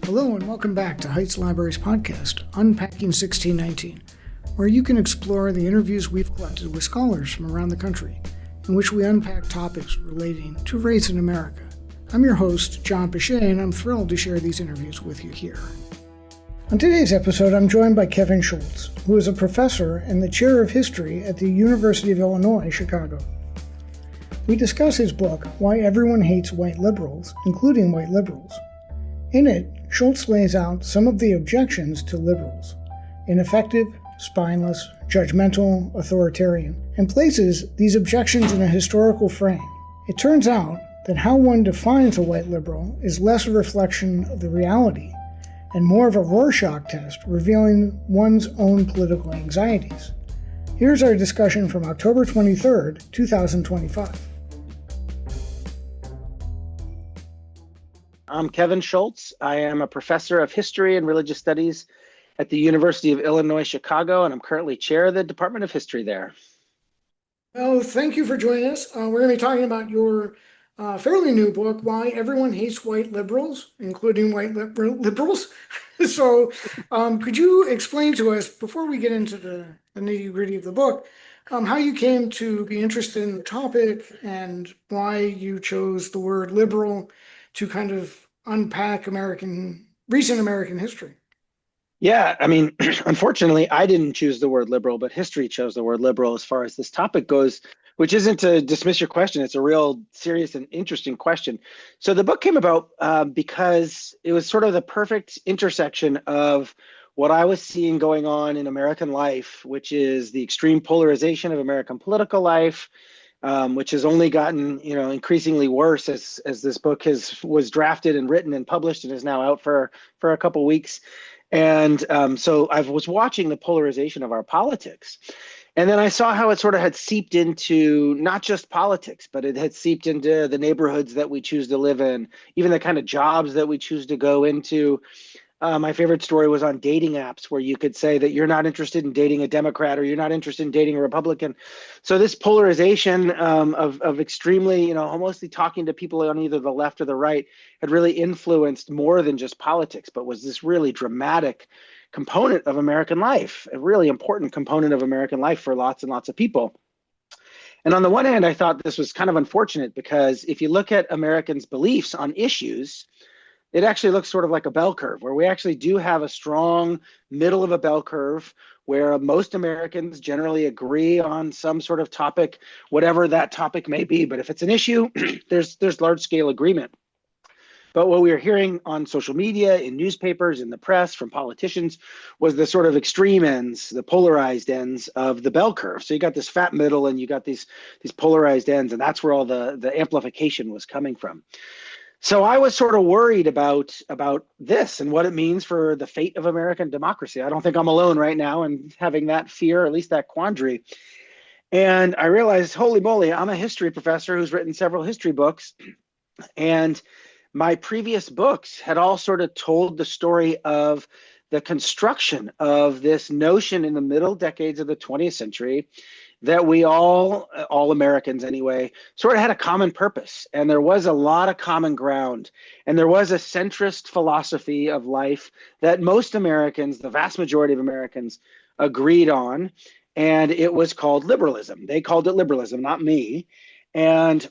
Hello and welcome back to Heights Library's podcast, Unpacking 1619, where you can explore the interviews we've collected with scholars from around the country, in which we unpack topics relating to race in America. I'm your host, John Pichet, and I'm thrilled to share these interviews with you here. On today's episode, I'm joined by Kevin Schultz, who is a professor and the chair of history at the University of Illinois, Chicago. We discuss his book, Why Everyone Hates White Liberals, including white liberals. In it, Schultz lays out some of the objections to liberals: ineffective, spineless, judgmental, authoritarian, and places these objections in a historical frame. It turns out that how one defines a white liberal is less a reflection of the reality and more of a Rorschach test revealing one's own political anxieties. Here's our discussion from October 23rd, 2025. I'm Kevin Schultz. I am a professor of history and religious studies at the University of Illinois, Chicago, and I'm currently chair of the Department of History there. Well, thank you for joining us. We're going to be talking about your fairly new book, Why Everyone Hates White Liberals, including white liberals. So could you explain to us, before we get into the nitty-gritty of the book, how you came to be interested in the topic and why you chose the word liberal to kind of unpack recent American history? Yeah, I mean, unfortunately, I didn't choose the word liberal, but history chose the word liberal as far as this topic goes, which isn't to dismiss your question. It's a real serious and interesting question. So the book came about because it was sort of the perfect intersection of what I was seeing going on in American life, which is the extreme polarization of American political life, which has only gotten increasingly worse as this book was drafted and written and published and is now out for a couple weeks. And so I was watching the polarization of our politics. And then I saw how it sort of had seeped into not just politics, but it had seeped into the neighborhoods that we choose to live in, even the kind of jobs that we choose to go into. My favorite story was on dating apps, where you could say that you're not interested in dating a Democrat or you're not interested in dating a Republican. So this polarization of extremely, mostly talking to people on either the left or the right had really influenced more than just politics, but was this really dramatic component of American life, a really important component of American life for lots and lots of people. And on the one hand, I thought this was kind of unfortunate because if you look at Americans' beliefs on issues, it actually looks sort of like a bell curve, where we actually do have a strong middle of a bell curve where most Americans generally agree on some sort of topic, whatever that topic may be. But if it's an issue, there's large scale agreement. But what we were hearing on social media, in newspapers, in the press, from politicians, was the sort of extreme ends, the polarized ends of the bell curve. So you got this fat middle and you got these polarized ends, and that's where all the amplification was coming from. So I was sort of worried about this and what it means for the fate of American democracy. I don't think I'm alone right now in having that fear, or at least that quandary. And I realized, holy moly, I'm a history professor who's written several history books. And my previous books had all sort of told the story of the construction of this notion in the middle decades of the 20th century that we all Americans anyway, sort of had a common purpose. And there was a lot of common ground. And there was a centrist philosophy of life that most Americans, the vast majority of Americans, agreed on. And it was called liberalism. They called it liberalism, not me. And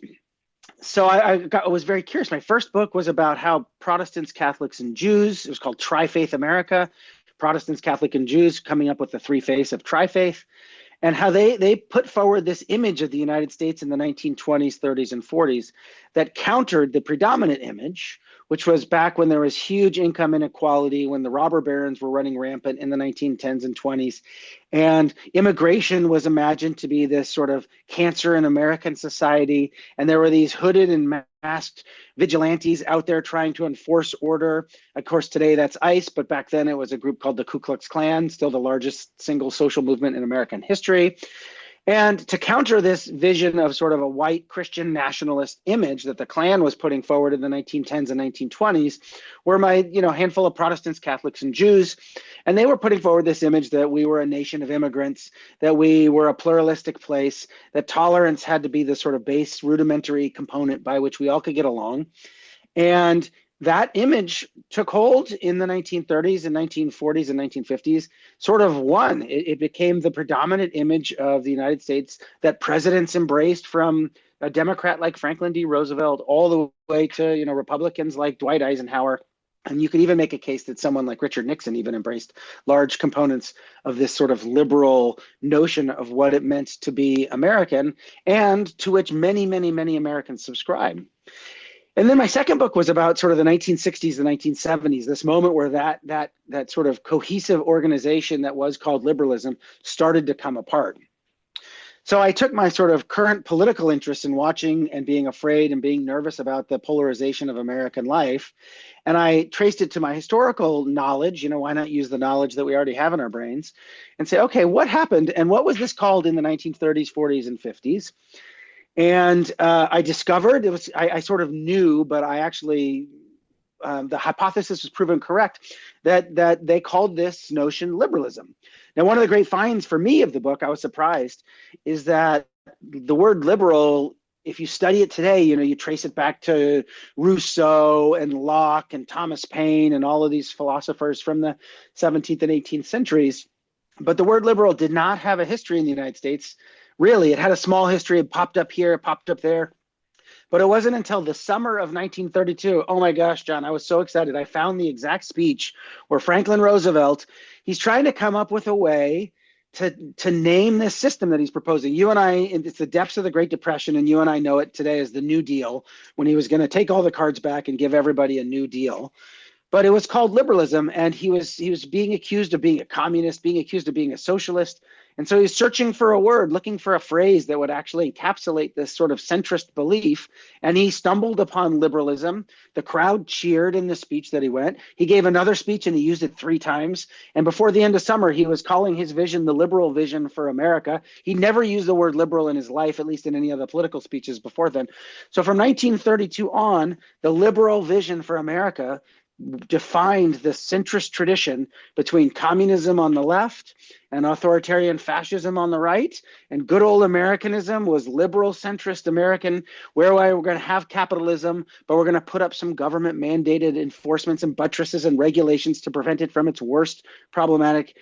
so I was very curious. My first book was about how Protestants, Catholics, and Jews, it was called Tri-Faith America, Protestants, Catholic, and Jews, coming up with the three faiths of Tri-Faith, and how they put forward this image of the United States in the 1920s, 30s, and 40s that countered the predominant image, which was back when there was huge income inequality, when the robber barons were running rampant in the 1910s and 20s. And immigration was imagined to be this sort of cancer in American society. And there were these hooded and masked vigilantes out there trying to enforce order. Of course, today that's ICE, but back then it was a group called the Ku Klux Klan, still the largest single social movement in American history. And to counter this vision of sort of a white Christian nationalist image that the Klan was putting forward in the 1910s and 1920s were my handful of Protestants, Catholics, and Jews. And they were putting forward this image that we were a nation of immigrants, that we were a pluralistic place, that tolerance had to be the sort of base rudimentary component by which we all could get along. And that image took hold in the 1930s and 1940s and 1950s, sort of won. It became the predominant image of the United States that presidents embraced, from a Democrat like Franklin D. Roosevelt all the way to, Republicans like Dwight Eisenhower. And you could even make a case that someone like Richard Nixon even embraced large components of this sort of liberal notion of what it meant to be American, and to which many, many, many Americans subscribe. And then my second book was about sort of the 1960s, the 1970s, this moment where that sort of cohesive organization that was called liberalism started to come apart. So I took my sort of current political interest in watching and being afraid and being nervous about the polarization of American life, and I traced it to my historical knowledge. Why not use the knowledge that we already have in our brains and say, okay, what happened and what was this called in the 1930s, 40s, and 50s? And I discovered I sort of knew, but I actually, the hypothesis was proven correct, that they called this notion liberalism. Now, one of the great finds for me of the book, I was surprised, is that the word liberal, if you study it today, you trace it back to Rousseau and Locke and Thomas Paine and all of these philosophers from the 17th and 18th centuries. But the word liberal did not have a history in the United States. Really, it had a small history. It popped up here, it popped up there. But it wasn't until the summer of 1932. Oh my gosh, John, I was so excited. I found the exact speech where Franklin Roosevelt, he's trying to come up with a way to name this system that he's proposing. You and I, it's the depths of the Great Depression, and you and I know it today as the New Deal, when he was going to take all the cards back and give everybody a new deal. But it was called liberalism, and he was being accused of being a communist, being accused of being a socialist. And so he's searching for a word, looking for a phrase that would actually encapsulate this sort of centrist belief. And he stumbled upon liberalism. The crowd cheered in the speech that he went. He gave another speech and he used it 3 times. And before the end of summer, he was calling his vision the liberal vision for America. He never used the word liberal in his life, at least in any of the political speeches before then. So from 1932 on, the liberal vision for America defined the centrist tradition between communism on the left and authoritarian fascism on the right. And good old Americanism was liberal centrist American, whereby we're going to have capitalism, but we're going to put up some government mandated enforcements and buttresses and regulations to prevent it from its worst problematic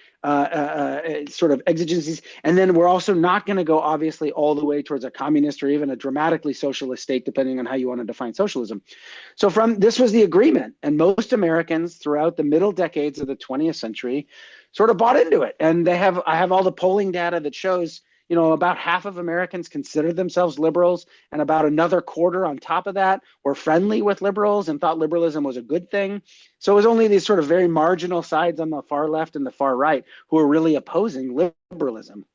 sort of exigencies. And then we're also not going to go obviously all the way towards a communist or even a dramatically socialist state, depending on how you want to define socialism. So this was the agreement, and most Americans throughout the middle decades of the 20th century sort of bought into it. And I have all the polling data that shows, about half of Americans consider themselves liberals, and about another quarter on top of that were friendly with liberals and thought liberalism was a good thing. So it was only these sort of very marginal sides on the far left and the far right who were really opposing liberalism.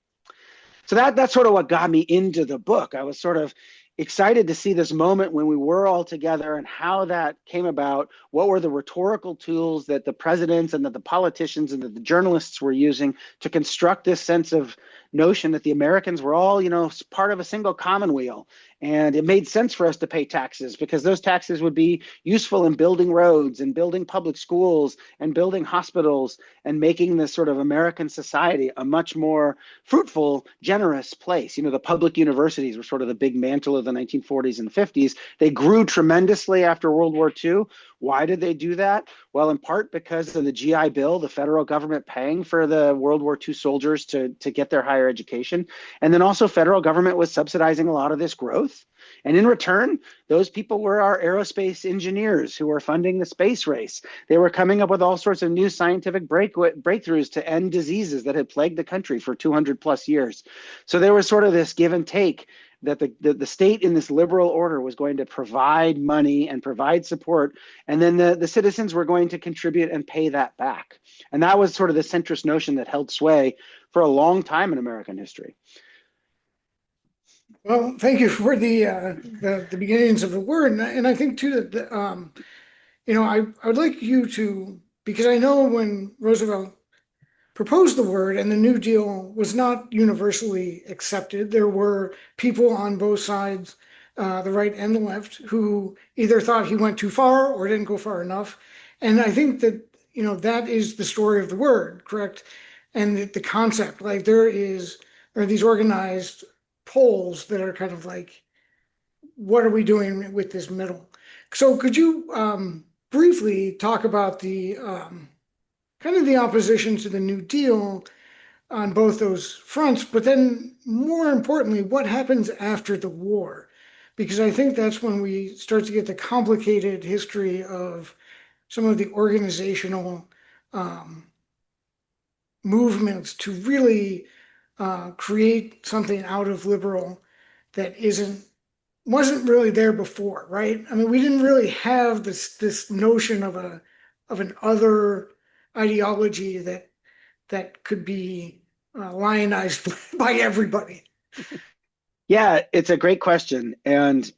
So that's sort of what got me into the book. I was sort of excited to see this moment when we were all together and how that came about. What were the rhetorical tools that the presidents and that the politicians and that the journalists were using to construct this sense of notion that the Americans were all, part of a single commonweal. And it made sense for us to pay taxes because those taxes would be useful in building roads and building public schools and building hospitals and making this sort of American society a much more fruitful, generous place. The public universities were sort of the big mantle of the 1940s and 50s. They grew tremendously after World War II. Why did they do that? Well, in part because of the GI Bill, the federal government paying for the World War II soldiers to get their higher education. And then also federal government was subsidizing a lot of this growth. And in return, those people were our aerospace engineers who were funding the space race. They were coming up with all sorts of new scientific breakthroughs to end diseases that had plagued the country for 200 plus years. So there was sort of this give and take that the state in this liberal order was going to provide money and provide support, and then the citizens were going to contribute and pay that back. And that was sort of the centrist notion that held sway for a long time in American history. Well, thank you for the beginnings of the word, and I think too that I would like you to, because I know when Roosevelt proposed the word and the New Deal was not universally accepted, there were people on both sides, the right and the left, who either thought he went too far or didn't go far enough. And I think that that is the story of the word, correct? And the concept, like there are these organized polls that are kind of like, what are we doing with this middle? So could you briefly talk about the kind of the opposition to the New Deal on both those fronts, but then more importantly, what happens after the war? Because I think that's when we start to get the complicated history of some of the organizational um, movements to really create something out of liberal that wasn't really there before, right? I mean, we didn't really have this notion of an other ideology that could be lionized by everybody. Yeah, it's a great question. And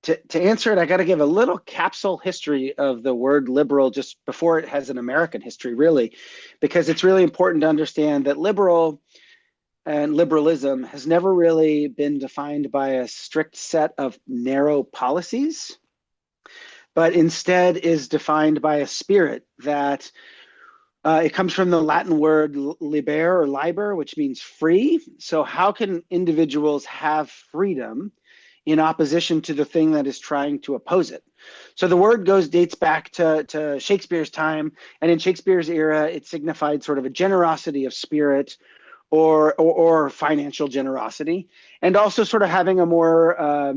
to answer it, I got to give a little capsule history of the word liberal just before it has an American history, really, because it's really important to understand that liberal and liberalism has never really been defined by a strict set of narrow policies, but instead is defined by a spirit that it comes from the Latin word liber or liber, which means free. So how can individuals have freedom in opposition to the thing that is trying to oppose it? So the word dates back to Shakespeare's time, and in Shakespeare's era, it signified sort of a generosity of spirit or financial generosity, and also sort of having a more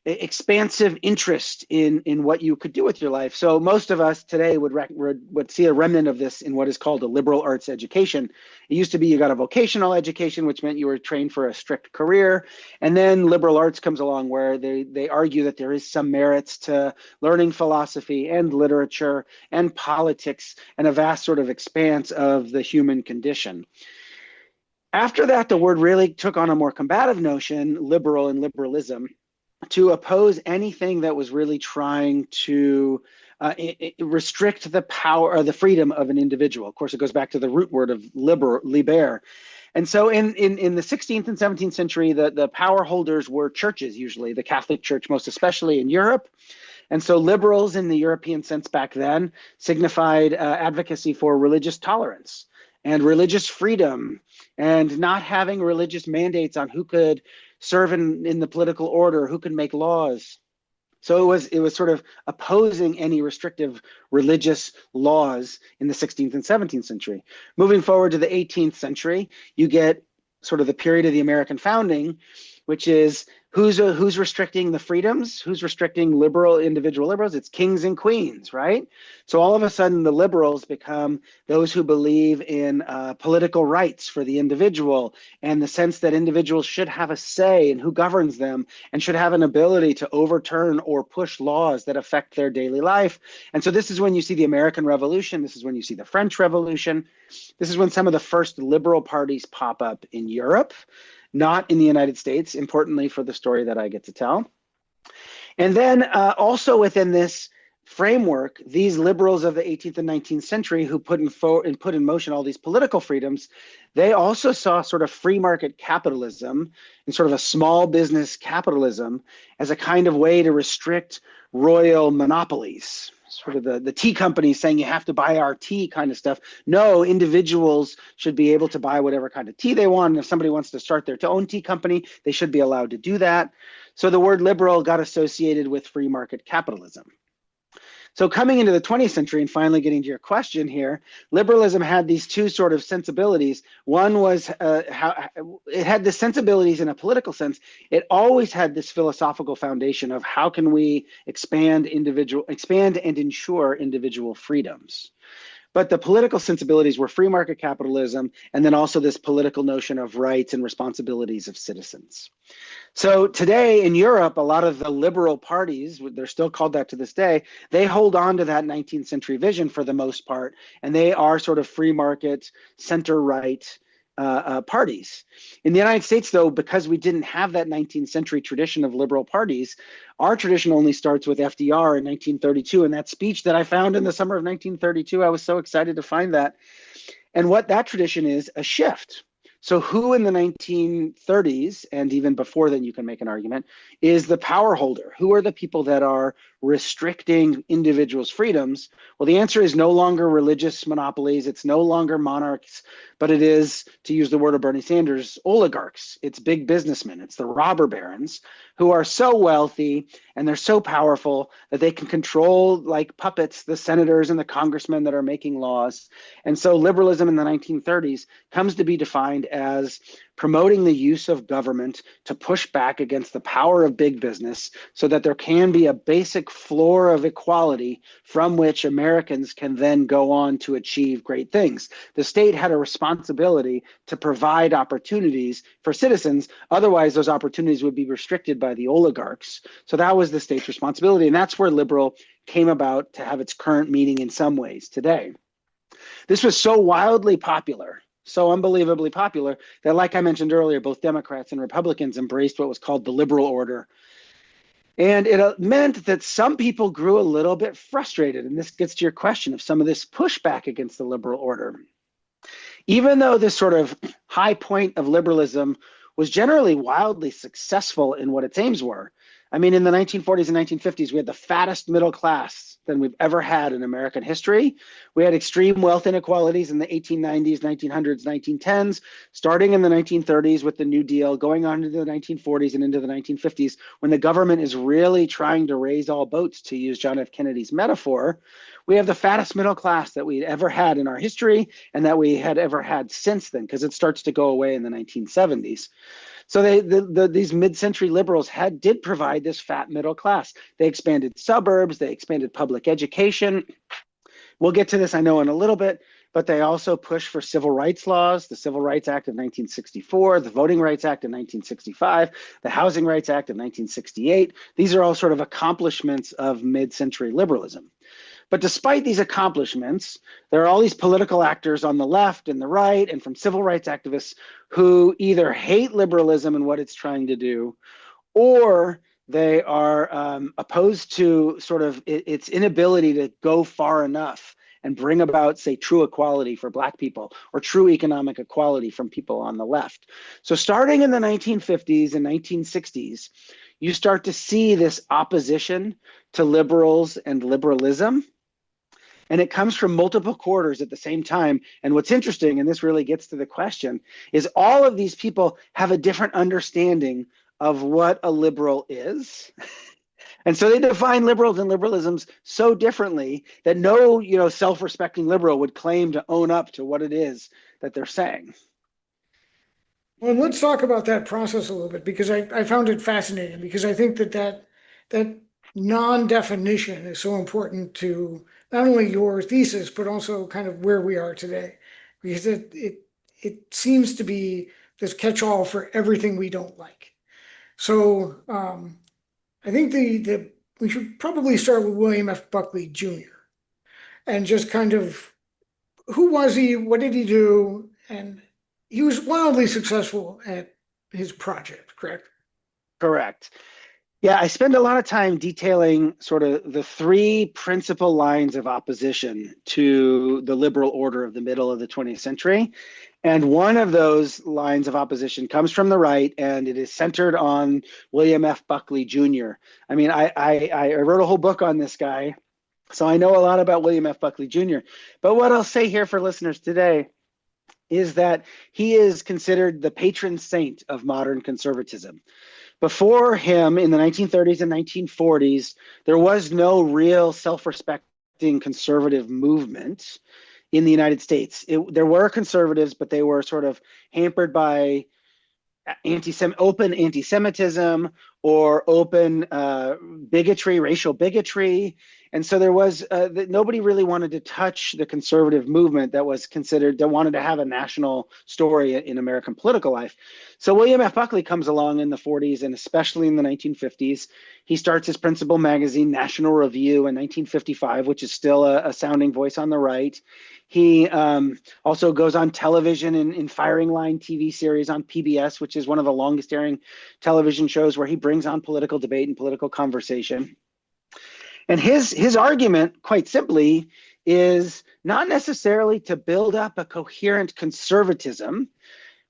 expansive interest in what you could do with your life. So most of us today would see a remnant of this in what is called a liberal arts education. It used to be you got a vocational education, which meant you were trained for a strict career. And then liberal arts comes along where they argue that there is some merits to learning philosophy and literature and politics and a vast sort of expanse of the human condition. After that, the word really took on a more combative notion, liberal and liberalism, to oppose anything that was really trying to restrict the power or the freedom of an individual. Of course, it goes back to the root word of liber. And so in the 16th and 17th century, the power holders were churches, usually the Catholic Church, most especially in Europe. And so liberals in the European sense back then signified advocacy for religious tolerance and religious freedom and not having religious mandates on who could serve in the political order, who could make laws. So it was sort of opposing any restrictive religious laws in the 16th and 17th century. Moving forward to the 18th century, you get sort of the period of the American founding, which is who's restricting the freedoms, who's restricting individual liberals? It's kings and queens, right? So all of a sudden the liberals become those who believe in political rights for the individual and the sense that individuals should have a say in who governs them and should have an ability to overturn or push laws that affect their daily life. And so this is when you see the American Revolution. This is when you see the French Revolution. This is when some of the first liberal parties pop up in Europe, not in the United States, importantly for the story that I get to tell. And then also within this framework, these liberals of the 18th and 19th century who put in motion all these political freedoms, they also saw sort of free market capitalism and sort of a small business capitalism as a kind of way to restrict royal monopolies. Sort of the tea companies saying you have to buy our tea kind of stuff. No, individuals should be able to buy whatever kind of tea they want. And if somebody wants to start their own tea company, they should be allowed to do that. So the word liberal got associated with free market capitalism. So coming into the 20th century and finally getting to your question here, liberalism had these two sort of sensibilities. One was how it had the sensibilities in a political sense. It always had this philosophical foundation of how can we expand and ensure individual freedoms. But the political sensibilities were free market capitalism, and then also this political notion of rights and responsibilities of citizens. So today in Europe, a lot of the liberal parties, they're still called that to this day, they hold on to that 19th century vision for the most part, and they are sort of free market, center-right parties. In the United States, though, because we didn't have that 19th century tradition of liberal parties, our tradition only starts with FDR in 1932. And that speech that I found in the summer of 1932, I was so excited to find that. And what that tradition is, a shift. So who in the 1930s, and even before then you can make an argument, is the power holder? Who are the people that are restricting individuals' freedoms? Well, the answer is no longer religious monopolies. It's no longer monarchs, but it is, to use the word of Bernie Sanders, oligarchs. It's big businessmen. It's the robber barons who are so wealthy and they're so powerful that they can control, like puppets, the senators and the congressmen that are making laws. And so liberalism in the 1930s comes to be defined as promoting the use of government to push back against the power of big business so that there can be a basic floor of equality from which Americans can then go on to achieve great things. The state had a responsibility to provide opportunities for citizens. Otherwise, those opportunities would be restricted by the oligarchs. So that was the state's responsibility. And that's where liberal came about to have its current meaning in some ways today. This was so wildly popular, so unbelievably popular, that, like I mentioned earlier, both Democrats and Republicans embraced what was called the liberal order. And it meant that some people grew a little bit frustrated. And this gets to your question of some of this pushback against the liberal order. Even though this sort of high point of liberalism was generally wildly successful in what its aims were. I mean, in the 1940s and 1950s, we had the fattest middle class than we've ever had in American history. We had extreme wealth inequalities in the 1890s, 1900s, 1910s, starting in the 1930s with the New Deal, going on into the 1940s and into the 1950s, when the government is really trying to raise all boats, to use John F. Kennedy's metaphor. We have the fattest middle class that we'd ever had in our history and that we had ever had since then, because it starts to go away in the 1970s. So these mid-century liberals did provide this fat middle class. They expanded suburbs, they expanded public education. We'll get to this, I know, in a little bit, but they also pushed for civil rights laws, the Civil Rights Act of 1964, the Voting Rights Act of 1965, the Housing Rights Act of 1968. These are all sort of accomplishments of mid-century liberalism. But despite these accomplishments, there are all these political actors on the left and the right and from civil rights activists who either hate liberalism and what it's trying to do, or they are opposed to sort of its inability to go far enough and bring about, say, true equality for Black people or true economic equality from people on the left. So starting in the 1950s and 1960s, you start to see this opposition to liberals and liberalism. And it comes from multiple quarters at the same time. And what's interesting, and this really gets to the question, is all of these people have a different understanding of what a liberal is. And so they define liberals and liberalisms so differently that no, self-respecting liberal would claim to own up to what it is that they're saying. Well, let's talk about that process a little bit, because I found it fascinating, because I think that non-definition is so important to not only your thesis, but also kind of where we are today, because it seems to be this catch-all for everything we don't like. So I think we should probably start with William F. Buckley Jr. and just kind of, who was he? What did he do? And he was wildly successful at his project, correct? Correct. Yeah, I spend a lot of time detailing sort of the three principal lines of opposition to the liberal order of the middle of the 20th century. And one of those lines of opposition comes from the right, and it is centered on William F. Buckley Jr. I mean, I wrote a whole book on this guy, so I know a lot about William F. Buckley Jr. But what I'll say here for listeners today is that he is considered the patron saint of modern conservatism. Before him, in the 1930s and 1940s, there was no real self-respecting conservative movement in the United States. There were conservatives, but they were sort of hampered by open anti-Semitism or open bigotry, racial bigotry. And so there was, nobody really wanted to touch the conservative movement that wanted to have a national story in American political life. So William F. Buckley comes along in the 40s and especially in the 1950s. He starts his principal magazine, National Review, in 1955, which is still a sounding voice on the right. He also goes on television in Firing Line TV series on PBS, which is one of the longest airing television shows where he brings on political debate and political conversation. And his argument, quite simply, is not necessarily to build up a coherent conservatism,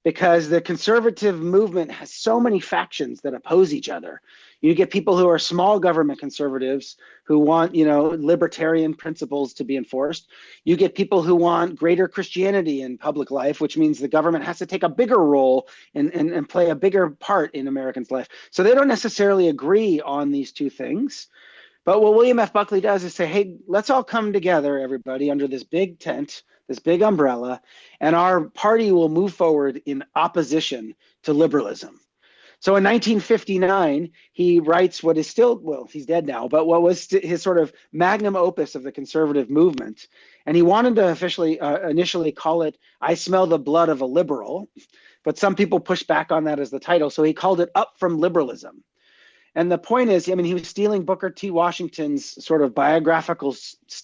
because the conservative movement has so many factions that oppose each other. You get people who are small government conservatives who want, libertarian principles to be enforced. You get people who want greater Christianity in public life, which means the government has to take a bigger role and play a bigger part in Americans' life. So they don't necessarily agree on these two things. But what William F. Buckley does is say, hey, let's all come together, everybody, under this big tent, this big umbrella, and our party will move forward in opposition to liberalism. So in 1959, he writes what is still, well, he's dead now, but what was his sort of magnum opus of the conservative movement. And he wanted to initially call it, I Smell the Blood of a Liberal, but some people pushed back on that as the title. So he called it Up from Liberalism. And the point is, he was stealing Booker T. Washington's sort of biographical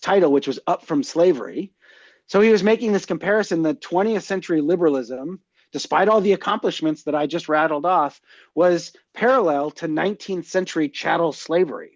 title, which was Up from Slavery. So he was making this comparison that 20th century liberalism, despite all the accomplishments that I just rattled off, was parallel to 19th century chattel slavery.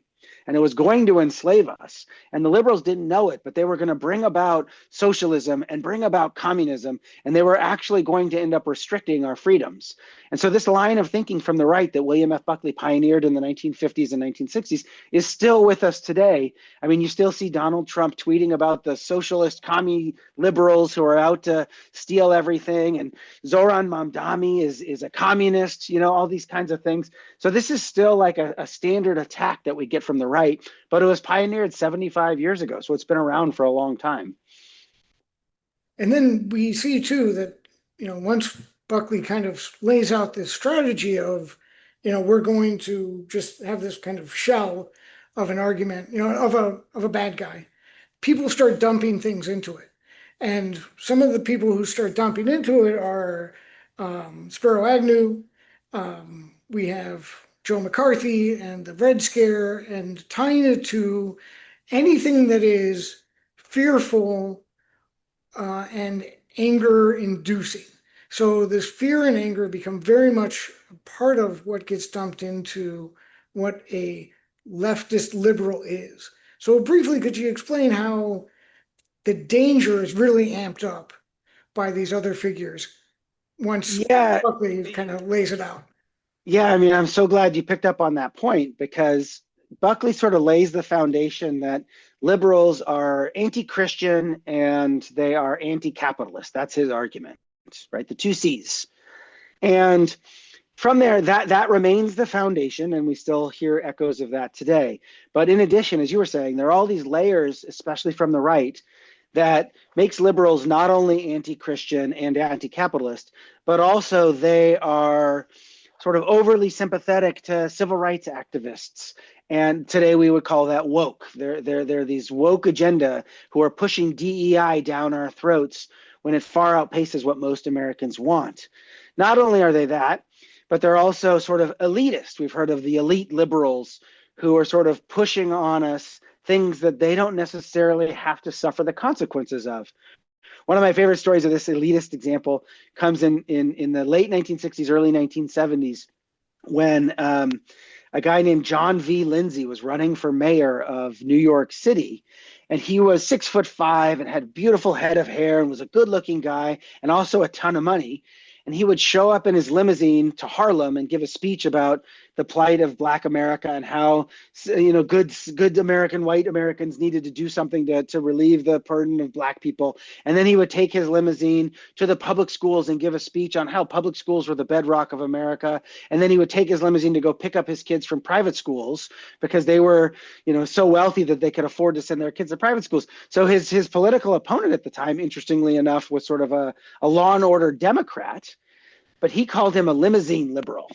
And it was going to enslave us. And the liberals didn't know it, but they were going to bring about socialism and bring about communism. And they were actually going to end up restricting our freedoms. And so this line of thinking from the right that William F. Buckley pioneered in the 1950s and 1960s is still with us today. You still see Donald Trump tweeting about the socialist commie liberals who are out to steal everything. And Zoran Mamdani is a communist, all these kinds of things. So this is still like a standard attack that we get from the right, but it was pioneered 75 years ago. So it's been around for a long time. And then we see too that, once Buckley kind of lays out this strategy of, we're going to just have this kind of shell of an argument, of a bad guy, people start dumping things into it. And some of the people who start dumping into it are Spiro Agnew. We have Joe McCarthy and the Red Scare, and tying it to anything that is fearful and anger inducing. So this fear and anger become very much part of what gets dumped into what a leftist liberal is. So briefly, could you explain how the danger is really amped up by these other figures once Buckley kind of lays it out? Yeah, I'm so glad you picked up on that point, because Buckley sort of lays the foundation that liberals are anti-Christian and they are anti-capitalist. That's his argument, right? The two C's. And from there, that remains the foundation, and we still hear echoes of that today. But in addition, as you were saying, there are all these layers, especially from the right, that makes liberals not only anti-Christian and anti-capitalist, but also they are sort of overly sympathetic to civil rights activists. And today we would call that woke. They're these woke agenda who are pushing DEI down our throats when it far outpaces what most Americans want. Not only are they that, but they're also sort of elitist. We've heard of the elite liberals who are sort of pushing on us things that they don't necessarily have to suffer the consequences of. One of my favorite stories of this elitist example comes in the late 1960s, early 1970s, when a guy named John V. Lindsay was running for mayor of New York City. And he was 6'5" and had a beautiful head of hair and was a good looking guy and also a ton of money. And he would show up in his limousine to Harlem and give a speech about the plight of Black America and how, good American, white Americans needed to do something to relieve the burden of Black people. And then he would take his limousine to the public schools and give a speech on how public schools were the bedrock of America. And then he would take his limousine to go pick up his kids from private schools because they were, so wealthy that they could afford to send their kids to private schools. So his political opponent at the time, interestingly enough, was sort of a law and order Democrat, but he called him a limousine liberal,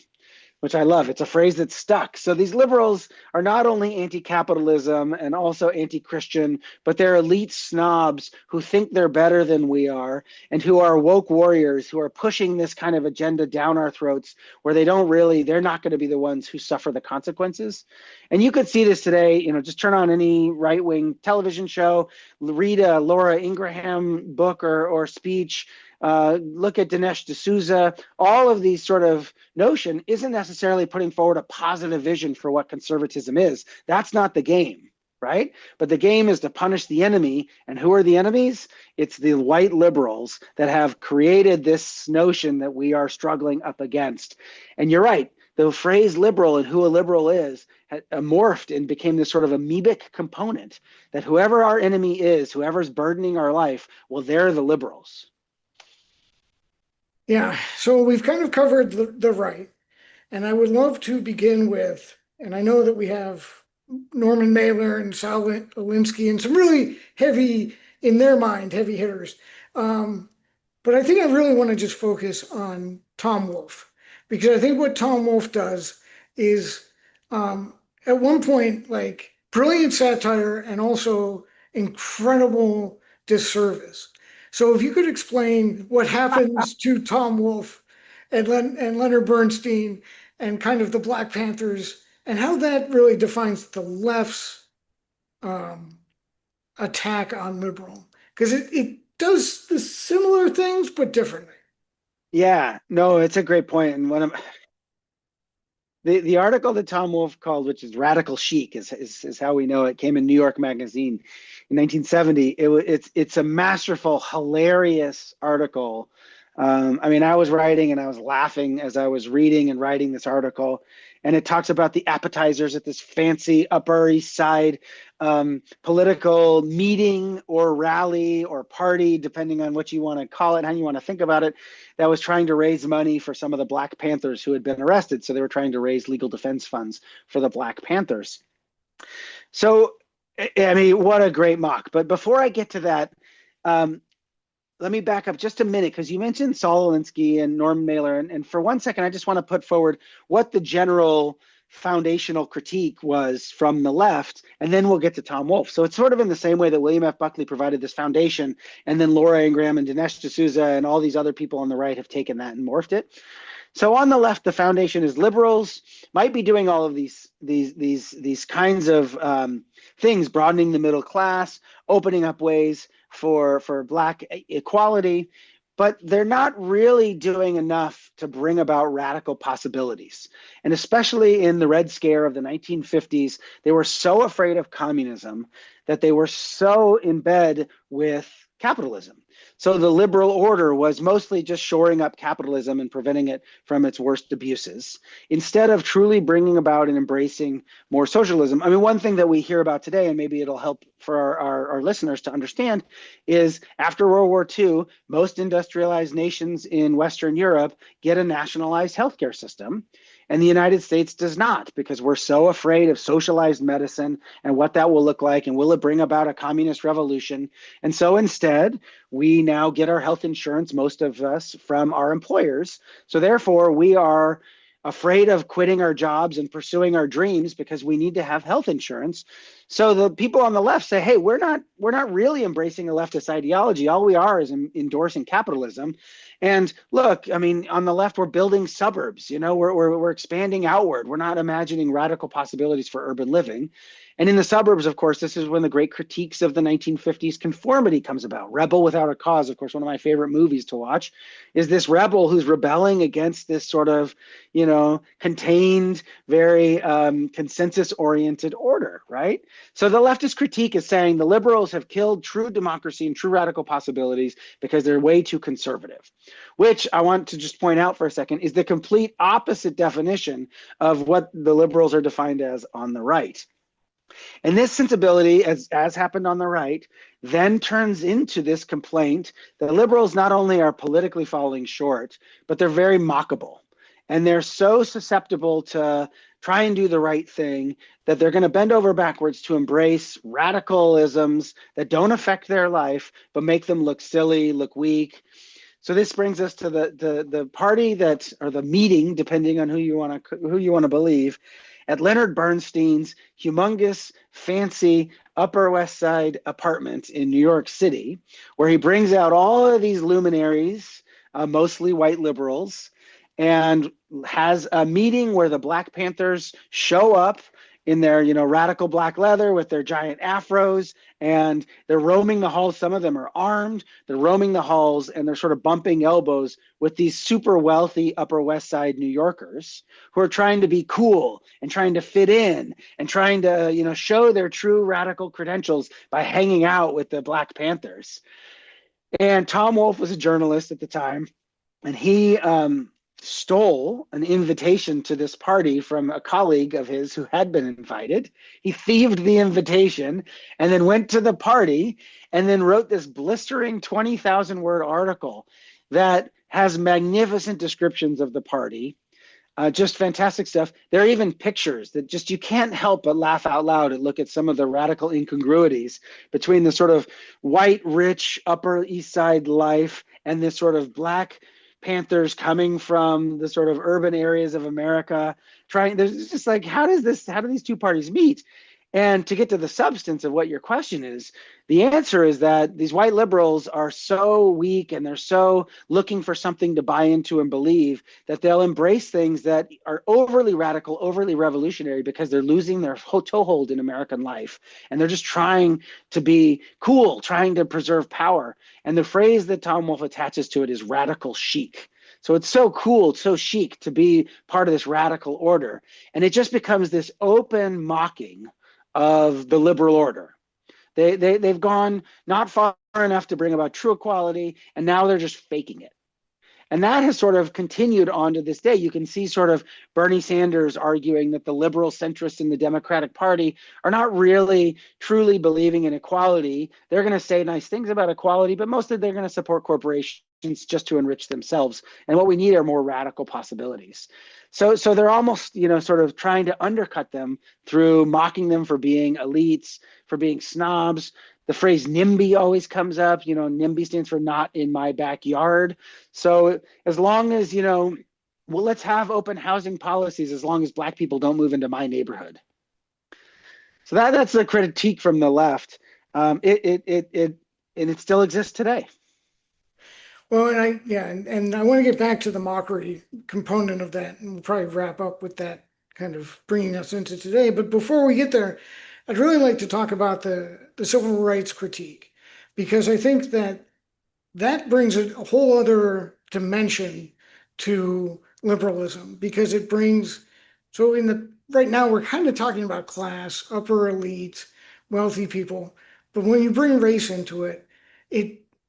which I love. It's a phrase that stuck. So these liberals are not only anti-capitalism and also anti-Christian, but they're elite snobs who think they're better than we are and who are woke warriors who are pushing this kind of agenda down our throats where they're not going to be the ones who suffer the consequences. And you could see this today, just turn on any right-wing television show, read a Laura Ingraham book or speech, look at Dinesh D'Souza. All of these sort of notion isn't necessarily putting forward a positive vision for what conservatism is. That's not the game, right? But the game is to punish the enemy. And who are the enemies? It's the white liberals that have created this notion that we are struggling up against. And you're right. the phrase liberal and who a liberal is had morphed and became this sort of amoebic component that whoever our enemy is, whoever's burdening our life, well, they're the liberals. Yeah, so we've kind of covered the right, and I would love to begin with, and I know that we have Norman Mailer and Sal Alinsky and some really heavy, in their mind, heavy hitters. But I think I really want to just focus on Tom Wolfe, because I think what Tom Wolfe does is, at one point, like brilliant satire and also incredible disservice. So if you could explain what happens to Tom Wolfe and Leonard Bernstein and kind of the Black Panthers and how that really defines the left's um, attack on liberal, because it does the similar things but differently. Yeah, no, it's a great point. And one of the article that Tom Wolfe called, which is "Radical Chic," is how we know it, came in New York Magazine in 1970. It's a masterful, hilarious article. I mean, I was writing and I was laughing as I was reading and writing this article. And it talks about the appetizers at this fancy Upper East Side political meeting or rally or party, depending on what you want to call it, how you want to think about it, that was trying to raise money for some of the Black Panthers who had been arrested. So they were trying to raise legal defense funds for the Black Panthers. So, I mean, what a great mock. But before I get to that, let me back up just a minute, because you mentioned Saul Alinsky and Norman Mailer. And for one second, I just want to put forward what the general foundational critique was from the left, and then we'll get to Tom Wolfe. So it's sort of in the same way that William F. Buckley provided this foundation, and then Laura Ingraham and Dinesh D'Souza and all these other people on the right have taken that and morphed it. So on the left, the foundation is liberals might be doing all of these kinds of things, broadening the middle class, opening up ways for Black equality, but they're not really doing enough to bring about radical possibilities. And especially in the Red Scare of the 1950s, they were so afraid of communism that they were so in bed with capitalism. So the liberal order was mostly just shoring up capitalism and preventing it from its worst abuses, instead of truly bringing about and embracing more socialism. I mean, one thing that we hear about today, and maybe it'll help for our listeners to understand, is after World War II, most industrialized nations in Western Europe get a nationalized healthcare system. And the United States does not, because we're so afraid of socialized medicine and what that will look like, and will it bring about a communist revolution? And so instead, we now get our health insurance, most of us, from our employers. So therefore, we are afraid of quitting our jobs and pursuing our dreams because we need to have health insurance. So the people on the left say, hey, we're not really embracing a leftist ideology. All we are is endorsing capitalism. And look, I mean, on the left, we're building suburbs. You know, we're expanding outward. We're not imagining radical possibilities for urban living. And in the suburbs, of course, this is when the great critiques of the 1950s conformity comes about. Rebel Without a Cause, of course, one of my favorite movies to watch, is this rebel who's rebelling against this sort of, you know, contained, very consensus-oriented order, right? So the leftist critique is saying the liberals have killed true democracy and true radical possibilities because they're way too conservative, which I want to just point out for a second is the complete opposite definition of what the liberals are defined as on the right. And this sensibility, as happened on the right, then turns into this complaint that liberals not only are politically falling short, but they're very mockable. And they're so susceptible to try and do the right thing that they're going to bend over backwards to embrace radicalisms that don't affect their life, but make them look silly, look weak. So this brings us to the party that, or the meeting, depending on who you want to believe, at Leonard Bernstein's humongous, fancy Upper West Side apartment in New York City, where he brings out all of these luminaries, mostly white liberals, and has a meeting where the Black Panthers show up in their, you know, radical black leather with their giant afros, and they're roaming the halls. Some of them are armed. They're roaming the halls, and they're sort of bumping elbows with these super wealthy Upper West Side New Yorkers who are trying to be cool and trying to fit in and trying to, you know, show their true radical credentials by hanging out with the Black Panthers. And Tom Wolfe was a journalist at the time, and he stole an invitation to this party from a colleague of his who had been invited. He thieved the invitation and then went to the party and then wrote this blistering 20,000 word article that has magnificent descriptions of the party. Just fantastic stuff. There are even pictures that just you can't help but laugh out loud and look at some of the radical incongruities between the sort of white, rich Upper East Side life and this sort of Black Panthers coming from the sort of urban areas of America. There's just like, how do these two parties meet? And to get to the substance of what your question is, the answer is that these white liberals are so weak and they're so looking for something to buy into and believe that they'll embrace things that are overly radical, overly revolutionary because they're losing their toehold in American life. And they're just trying to be cool, trying to preserve power. And the phrase that Tom Wolfe attaches to it is radical chic. So it's so cool, it's so chic to be part of this radical order. And it just becomes this open mocking of the liberal order. They've gone not far enough to bring about true equality, and now they're just faking it. And that has sort of continued on to this day. You can see sort of Bernie Sanders arguing that the liberal centrists in the Democratic Party are not really truly believing in equality. They're going to say nice things about equality, but mostly they're going to support corporations just to enrich themselves. And what we need are more radical possibilities. So they're almost, sort of trying to undercut them through mocking them for being elites, for being snobs. The phrase NIMBY always comes up. NIMBY stands for not in my backyard. So as long as, let's have open housing policies as long as Black people don't move into my neighborhood. So that's a critique from the left. And it still exists today. Well, and I want to get back to the mockery component of that, and we'll probably wrap up with that kind of bringing us into today. But before we get there, I'd really like to talk about the civil rights critique, because I think that brings a whole other dimension to liberalism, because it brings, right now we're kind of talking about class, upper elite, wealthy people, but when you bring race into it,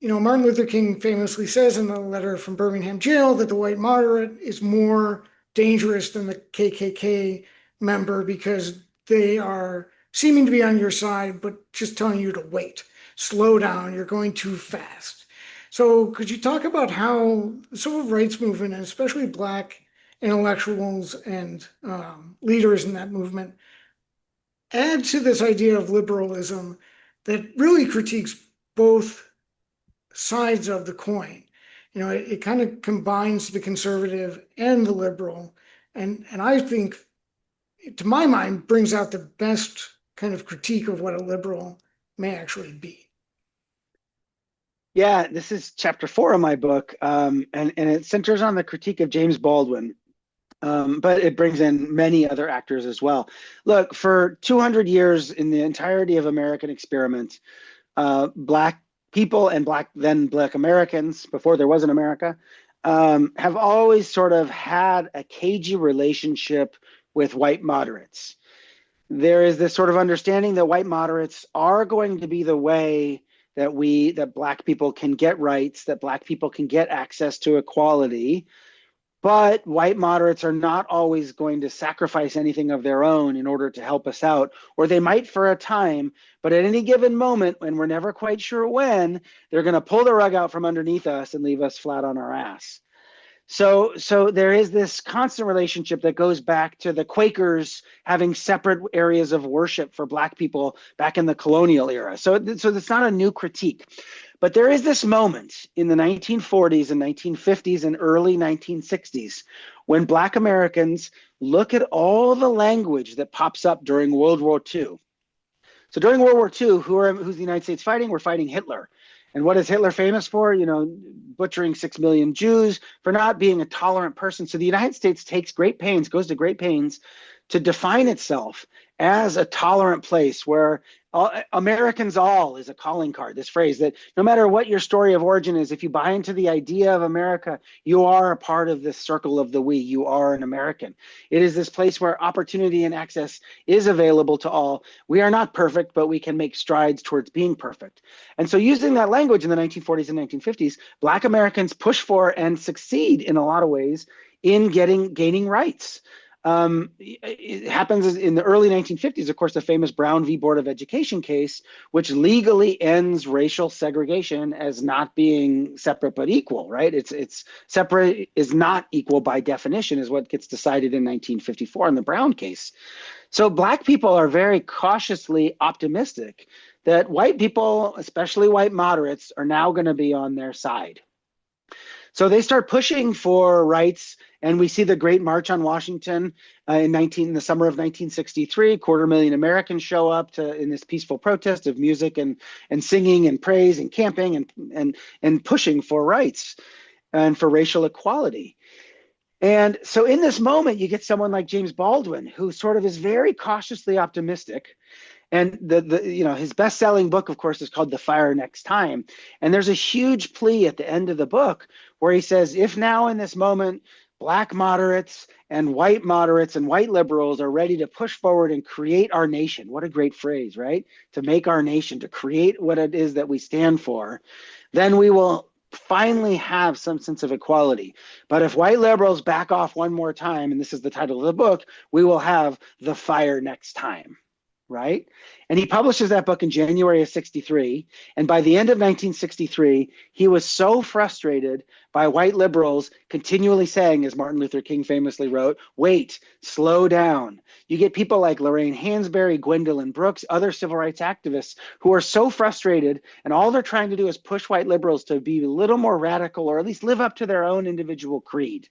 Martin Luther King famously says in the letter from Birmingham jail that the white moderate is more dangerous than the KKK member because they are seeming to be on your side, but just telling you to wait, slow down, you're going too fast. So could you talk about how the civil rights movement, and especially Black intellectuals and leaders in that movement, add to this idea of liberalism that really critiques both sides of the coin? It kind of combines the conservative and the liberal, and I think, to my mind, brings out the best kind of critique of what a liberal may actually be. Yeah, this is chapter 4 of my book, and it centers on the critique of James Baldwin, but it brings in many other actors as well. Look, for 200 years in the entirety of American experiment, Black people and Black Americans, before there was an America, have always sort of had a cagey relationship with white moderates. There is this sort of understanding that white moderates are going to be the way that Black people can get rights, that Black people can get access to equality, but white moderates are not always going to sacrifice anything of their own in order to help us out, or they might for a time, but at any given moment, when we're never quite sure when, they're going to pull the rug out from underneath us and leave us flat on our ass. So there is this constant relationship that goes back to the Quakers having separate areas of worship for Black people back in the colonial era. So it's not a new critique. But there is this moment in the 1940s and 1950s and early 1960s when Black Americans look at all the language that pops up during World War II. So during World War II, who's the United States fighting? We're fighting Hitler. And what is Hitler famous for? Butchering 6 million Jews, for not being a tolerant person. So the United States goes to great pains to define itself as a tolerant place where Americans all is a calling card. This phrase that no matter what your story of origin is, if you buy into the idea of America, you are a part of this circle of the we. You are an American. It is this place where opportunity and access is available to all. We are not perfect, but we can make strides towards being perfect. And so using that language in the 1940s and 1950s, Black Americans push for and succeed in a lot of ways in gaining rights. It happens in the early 1950s, of course, the famous Brown v. Board of Education case, which legally ends racial segregation as not being separate but equal, right? It's separate is not equal by definition is what gets decided in 1954 in the Brown case. So Black people are very cautiously optimistic that white people, especially white moderates, are now going to be on their side. So they start pushing for rights, and we see the Great March on Washington in the summer of 1963. 250,000 Americans show up in this peaceful protest of music and singing and praise and camping and pushing for rights and for racial equality. And so in this moment, you get someone like James Baldwin, who sort of is very cautiously optimistic. And his best-selling book, of course, is called The Fire Next Time. And there's a huge plea at the end of the book where he says, if now in this moment, Black moderates and white liberals are ready to push forward and create our nation. What a great phrase, right? To make our nation, to create what it is that we stand for, then we will finally have some sense of equality. But if white liberals back off one more time, and this is the title of the book, we will have the fire next time. Right? And he publishes that book in January of 63. And by the end of 1963, he was so frustrated by white liberals continually saying, as Martin Luther King famously wrote, wait, slow down. You get people like Lorraine Hansberry, Gwendolyn Brooks, other civil rights activists who are so frustrated, and all they're trying to do is push white liberals to be a little more radical or at least live up to their own individual creed.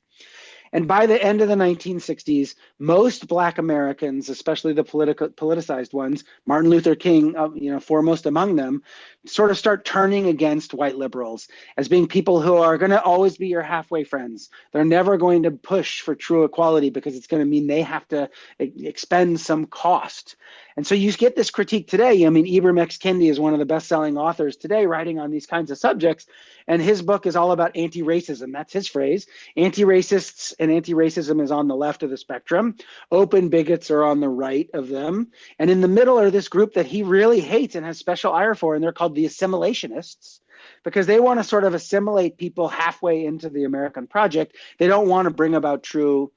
And by the end of the 1960s, most Black Americans, especially the politicized ones, Martin Luther King, foremost among them, sort of start turning against white liberals as being people who are going to always be your halfway friends. They're never going to push for true equality because it's going to mean they have to expend some cost. And so you get this critique today. I mean, Ibram X. Kendi is one of the best-selling authors today writing on these kinds of subjects. And his book is all about anti-racism. That's his phrase. Anti-racists and anti-racism is on the left of the spectrum. Open bigots are on the right of them. And in the middle are this group that he really hates and has special ire for, and they're called the assimilationists, because they want to sort of assimilate people halfway into the American project. They don't want to bring about true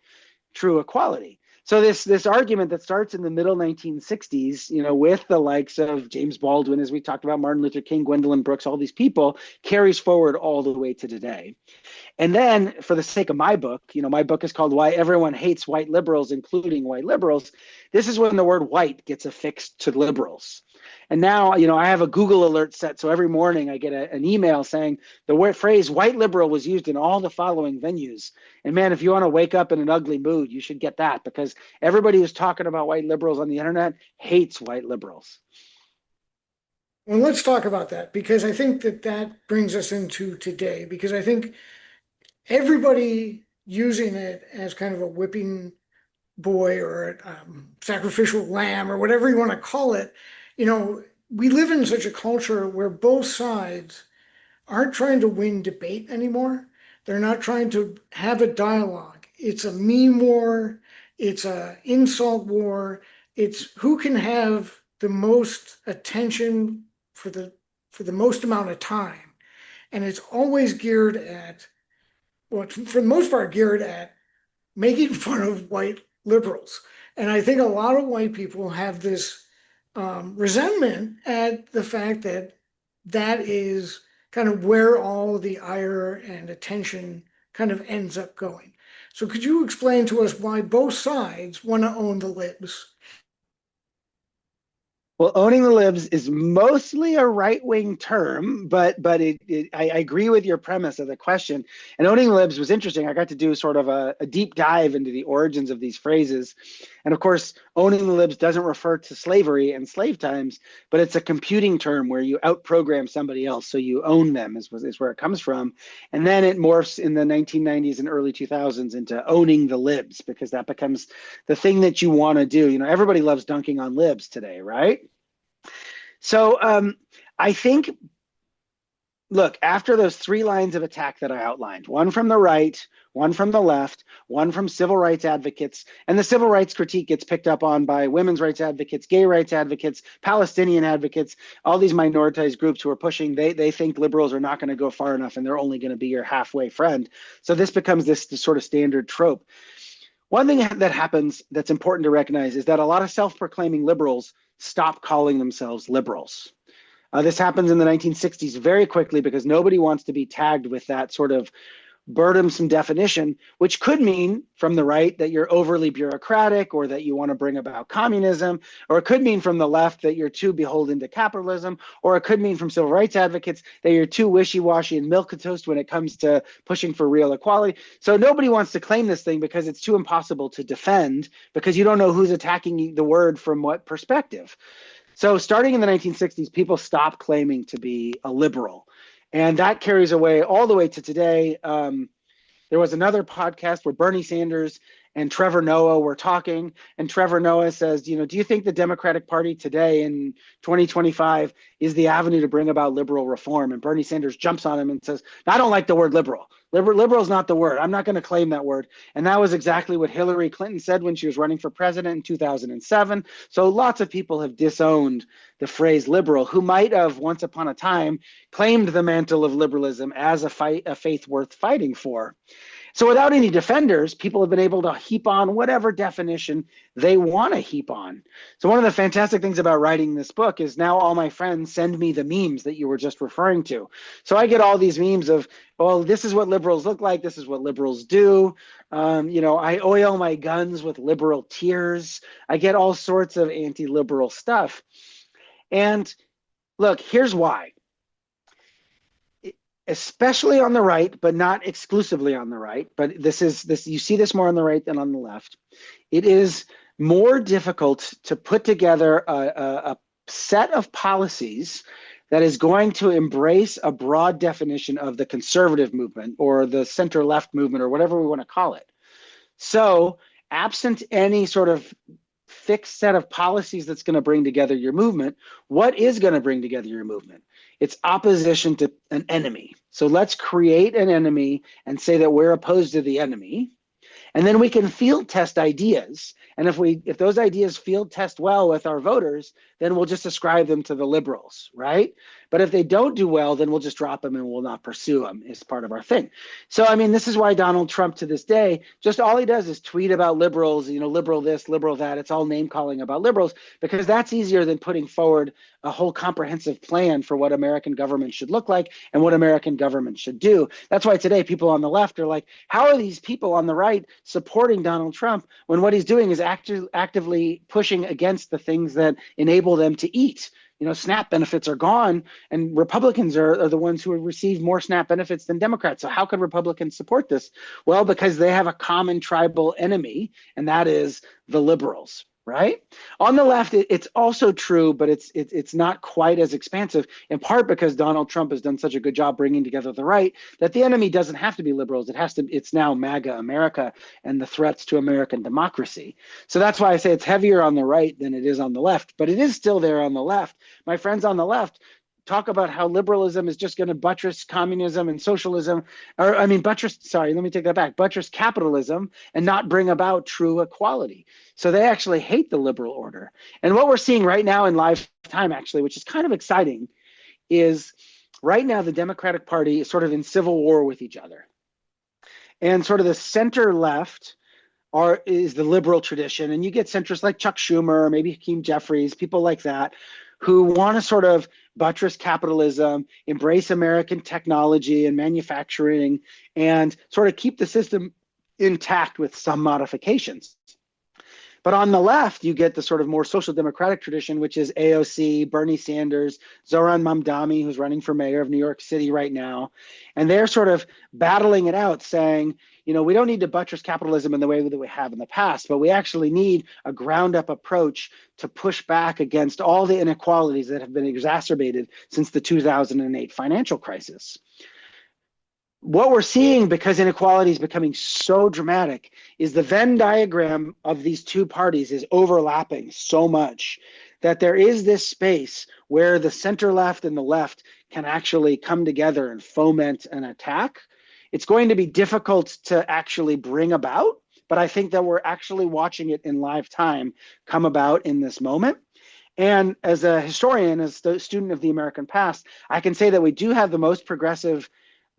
equality. So this argument that starts in the middle 1960s, with the likes of James Baldwin, as we talked about, Martin Luther King, Gwendolyn Brooks, all these people, carries forward all the way to today. And then, for the sake of my book, my book is called Why Everyone Hates White Liberals, Including White Liberals. This is when the word white gets affixed to liberals. And now, I have a Google alert set. So every morning I get an email saying the phrase white liberal was used in all the following venues. And man, if you want to wake up in an ugly mood, you should get that, because everybody who's talking about white liberals on the internet hates white liberals. Well, let's talk about that, because I think that brings us into today, because I think everybody using it as kind of a whipping boy or a sacrificial lamb or whatever you want to call it, we live in such a culture where both sides aren't trying to win debate anymore. They're not trying to have a dialogue. It's a meme war. It's an insult war. It's who can have the most attention for the most amount of time. And it's always geared at, well, for the most part, geared at making fun of white liberals. And I think a lot of white people have this resentment at the fact that is kind of where all the ire and attention kind of ends up going. So could you explain to us why both sides want to own the libs? Well, owning the libs is mostly a right-wing term, but I agree with your premise of the question. And owning the libs was interesting. I got to do sort of a deep dive into the origins of these phrases. And of course, owning the libs doesn't refer to slavery and slave times, but it's a computing term where you outprogram somebody else. So you own them is where it comes from. And then it morphs in the 1990s and early 2000s into owning the libs, because that becomes the thing that you want to do. Everybody loves dunking on libs today, right? So I think look, after those three lines of attack that I outlined, one from the right, one from the left, one from civil rights advocates, and the civil rights critique gets picked up on by women's rights advocates, gay rights advocates, Palestinian advocates, all these minoritized groups who are pushing, they think liberals are not going to go far enough and they're only going to be your halfway friend. So this becomes this sort of standard trope. One thing that happens that's important to recognize is that a lot of self-proclaiming liberals stop calling themselves liberals. This happens in the 1960s very quickly because nobody wants to be tagged with that sort of burdensome definition, which could mean from the right that you're overly bureaucratic or that you want to bring about communism, or it could mean from the left that you're too beholden to capitalism, or it could mean from civil rights advocates that you're too wishy-washy and milquetoast when it comes to pushing for real equality. So nobody wants to claim this thing because it's too impossible to defend because you don't know who's attacking the word from what perspective. So starting in the 1960s, people stopped claiming to be a liberal. And that carries away all the way to today. There was another podcast where Bernie Sanders and Trevor Noah were talking, and Trevor Noah says, do you think the Democratic Party today in 2025 is the avenue to bring about liberal reform? And Bernie Sanders jumps on him and says, I don't like the word liberal. Liberal is not the word. I'm not going to claim that word. And that was exactly what Hillary Clinton said when she was running for president in 2007. So lots of people have disowned the phrase liberal who might have once upon a time claimed the mantle of liberalism as a faith worth fighting for. So without any defenders, people have been able to heap on whatever definition they want to heap on. So one of the fantastic things about writing this book is now all my friends send me the memes that you were just referring to. So I get all these memes of, well, this is what liberals look like. This is what liberals do. I oil my guns with liberal tears. I get all sorts of anti-liberal stuff. And look, here's why. Especially on the right, but not exclusively on the right, but you see this more on the right than on the left. It is more difficult to put together a set of policies that is going to embrace a broad definition of the conservative movement or the center-left movement or whatever we want to call it. So absent any sort of fixed set of policies that's going to bring together your movement, what is going to bring together your movement? It's opposition to an enemy. So let's create an enemy and say that we're opposed to the enemy. And then we can field test ideas. And if those ideas field test well with our voters, then we'll just ascribe them to the liberals, right? But if they don't do well, then we'll just drop them and we'll not pursue them as part of our thing. So, I mean, this is why Donald Trump to this day, just all he does is tweet about liberals, liberal this, liberal that. It's all name calling about liberals because that's easier than putting forward a whole comprehensive plan for what American government should look like and what American government should do. That's why today people on the left are like, how are these people on the right supporting Donald Trump when what he's doing is actively pushing against the things that enable them to eat? SNAP benefits are gone, and Republicans are the ones who have received more SNAP benefits than Democrats. So how could Republicans support this? Well, because they have a common tribal enemy, and that is the liberals. Right? On the left, it's also true, but it's not quite as expansive, in part because Donald Trump has done such a good job bringing together the right that the enemy doesn't have to be liberals. It's now MAGA America and the threats to American democracy. So that's why I say it's heavier on the right than it is on the left, but it is still there on the left. My friends on the left talk about how liberalism is just going to buttress communism and socialism, buttress capitalism and not bring about true equality. So they actually hate the liberal order. And what we're seeing right now in live time, actually, which is kind of exciting, is right now the Democratic Party is sort of in civil war with each other. And sort of the center left is the liberal tradition. And you get centrists like Chuck Schumer, or maybe Hakeem Jeffries, people like that, who want to sort of buttress capitalism, embrace American technology and manufacturing, and sort of keep the system intact with some modifications. But on the left, you get the sort of more social democratic tradition, which is AOC, Bernie Sanders, Zohran Mamdani, who's running for mayor of New York City right now. And they're sort of battling it out, saying, we don't need to buttress capitalism in the way that we have in the past, but we actually need a ground up approach to push back against all the inequalities that have been exacerbated since the 2008 financial crisis. What we're seeing, because inequality is becoming so dramatic, is the Venn diagram of these two parties is overlapping so much that there is this space where the center left and the left can actually come together and foment an attack. It's going to be difficult to actually bring about, but I think that we're actually watching it in live time come about in this moment. And as a historian, as the student of the American past, I can say that we do have the most progressive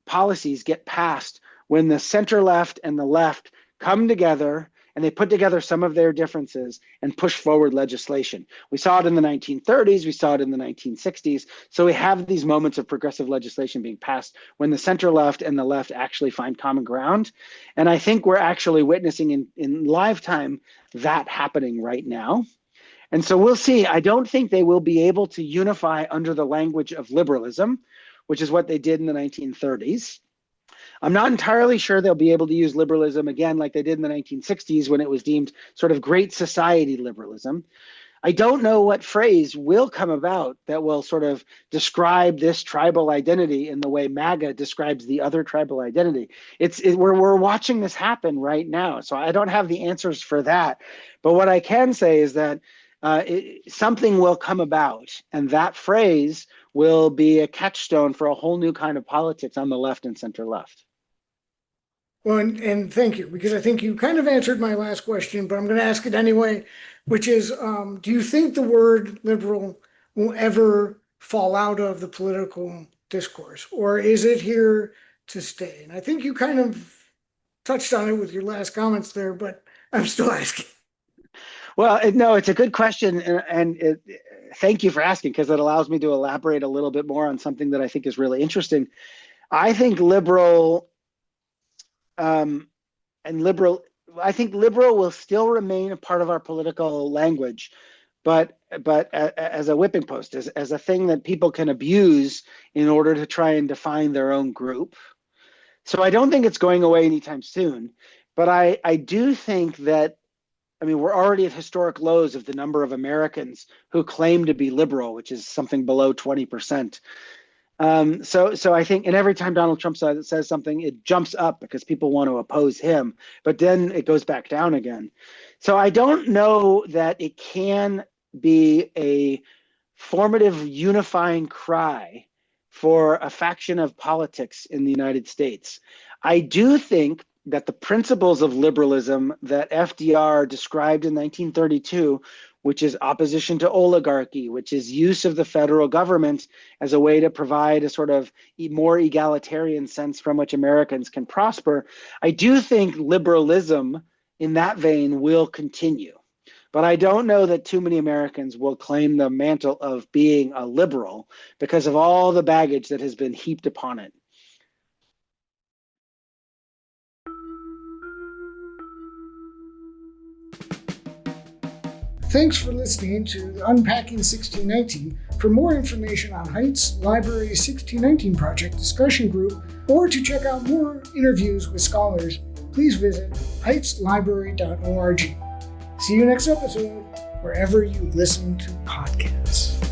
policies get passed when the center left and the left come together and they put together some of their differences and push forward legislation. We saw it in the 1930s, we saw it in the 1960s. So we have these moments of progressive legislation being passed when the center left and the left actually find common ground. And I think we're actually witnessing in live time that happening right now. And so we'll see. I don't think they will be able to unify under the language of liberalism, which is what they did in the 1930s. I'm not entirely sure they'll be able to use liberalism again like they did in the 1960s when it was deemed sort of great society liberalism. I don't know what phrase will come about that will sort of describe this tribal identity in the way MAGA describes the other tribal identity. We're watching this happen right now, so I don't have the answers for that. But what I can say is that something will come about, and that phrase will be a catchstone for a whole new kind of politics on the left and center left. Well, and thank you, because I think you kind of answered my last question, but I'm going to ask it anyway, which is, do you think the word liberal will ever fall out of the political discourse, or is it here to stay? And I think you kind of touched on it with your last comments there, but I'm still asking. Well, no, it's a good question, and thank you for asking, because it allows me to elaborate a little bit more on something that I think is really interesting. I think liberal will still remain a part of our political language, but as a whipping post, as a thing that people can abuse in order to try and define their own group. So I don't think it's going away anytime soon, but I do think that, I mean, we're already at historic lows of the number of Americans who claim to be liberal, which is something below 20%. So I think, and every time Donald Trump says something, it jumps up because people want to oppose him, but then it goes back down again. So I don't know that it can be a formative unifying cry for a faction of politics in the United States. I do think that the principles of liberalism that FDR described in 1932, which is opposition to oligarchy, which is use of the federal government as a way to provide a sort of more egalitarian sense from which Americans can prosper, I do think liberalism in that vein will continue. But I don't know that too many Americans will claim the mantle of being a liberal because of all the baggage that has been heaped upon it. Thanks for listening to the Unpacking 1619. For more information on Heights Library's 1619 Project discussion group, or to check out more interviews with scholars, please visit heightslibrary.org. See you next episode, wherever you listen to podcasts.